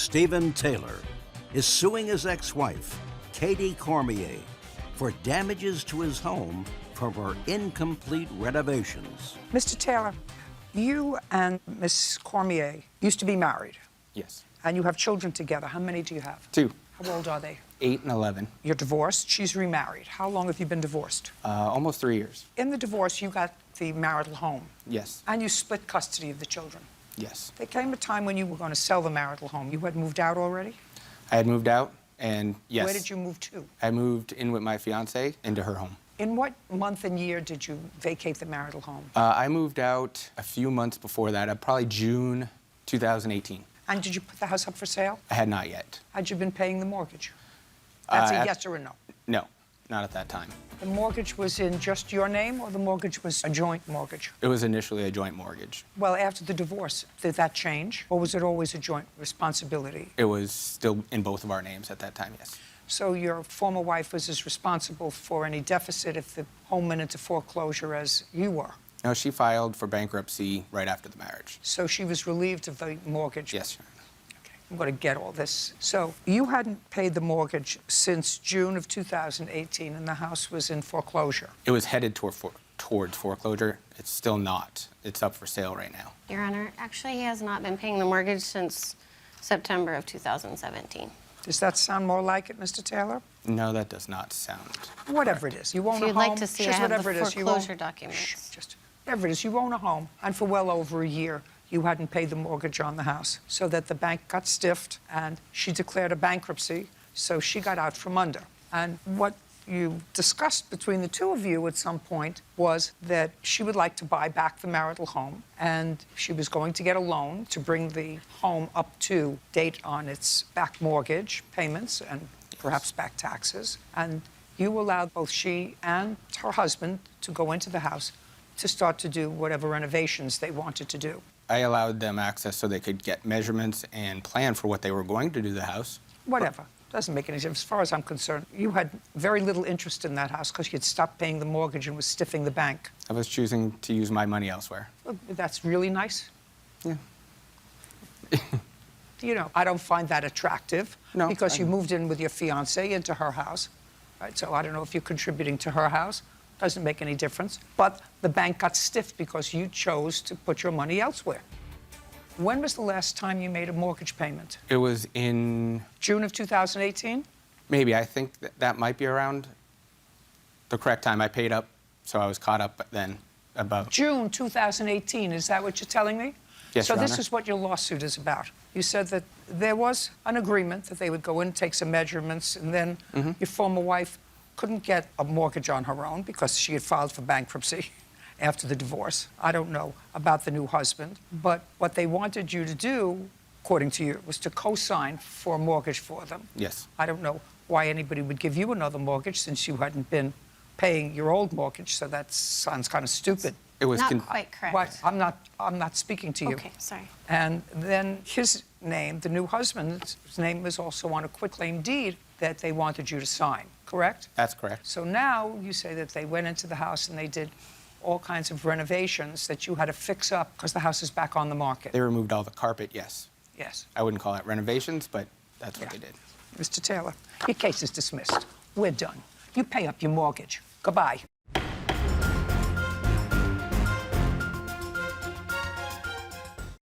Stephen Taylor is suing his ex-wife, Katie Cormier, for damages to his home from her incomplete renovations. Mr. Taylor, you and Miss Cormier used to be married. Yes. And you have children together. How many do you have? 2. How old are they? 8 and 11. You're divorced. She's remarried. How long have you been divorced? Almost 3 years. In the divorce, you got the marital home. Yes. And you split custody of the children. Yes. There came a time when you were going to sell the marital home. You had moved out already? I had moved out, and yes. Where did you move to? I moved in with my fiance into her home. In what month and year did you vacate the marital home? I moved out a few months before that, probably June 2018. And did you put the house up for sale? I had not yet. Had you been paying the mortgage? That's a at- yes or a no. No, not at that time. The mortgage was in just your name, or the mortgage was a joint mortgage? It was initially a joint mortgage. Well, after the divorce, did that change? Or was it always a joint responsibility? It was still in both of our names at that time, yes. So your former wife was as responsible for any deficit if the home went into foreclosure as you were? No, she filed for bankruptcy right after the marriage. So she was relieved of the mortgage? Yes, Your Honor. Okay, I'm going to get all this. So you hadn't paid the mortgage since June of 2018, and the house was in foreclosure? It was headed towards foreclosure. It's still not. It's up for sale right now. Your Honor, actually, he has not been paying the mortgage since September of 2017. Does that sound more like it, Mr. Taylor? No, that does not sound. Whatever it is. You own If a you'd home. like to see, I just have whatever the it is. You foreclosure own, documents. Shh, just whatever it is. You own a home, and for well over a year, you hadn't paid the mortgage on the house, so that the bank got stiffed, and she declared a bankruptcy, so she got out from under. And what you discussed between the two of you at some point was that she would like to buy back the marital home, and she was going to get a loan to bring the home up to date on its back mortgage payments and perhaps back taxes. And you allowed both she and her husband to go into the house to start to do whatever renovations they wanted to do. I allowed them access so they could get measurements and plan for what they were going to do to the house. Whatever. Doesn't make any difference. As far as I'm concerned, you had very little interest in that house because you'd stopped paying the mortgage and was stiffing the bank. I was choosing to use my money elsewhere. Well, that's really nice. Yeah. You know, I don't find that attractive. No, because I you know. moved in with your fiancé into her house. Right? So I don't know if you're contributing to her house. Doesn't make any difference. But the bank got stiffed because you chose to put your money elsewhere. When was the last time you made a mortgage payment? It was in, June of 2018? maybe, I think that might be around the correct time. I paid up, so I was caught up then about. June 2018, is that what you're telling me? Yes, So Your this Honor. is what your lawsuit is about. You said that there was an agreement that they would go in, take some measurements, and then your former wife couldn't get a mortgage on her own because she had filed for bankruptcy after the divorce. I don't know about the new husband, but what they wanted you to do, according to you, was to co-sign for a mortgage for them. Yes. I don't know why anybody would give you another mortgage since you hadn't been paying your old mortgage, so that sounds kind of stupid. It was. Not quite correct. Why, I'm not speaking to you. Okay, sorry. And then his name, the new husband's name, was also on a quitclaim deed that they wanted you to sign, correct? That's correct. So now you say that they went into the house and they did all kinds of renovations that you had to fix up because the house is back on the market. They removed all the carpet, yes. Yes. I wouldn't call it renovations, but that's what Yeah. they did. Mr. Taylor, your case is dismissed. We're done. You pay up your mortgage. Goodbye.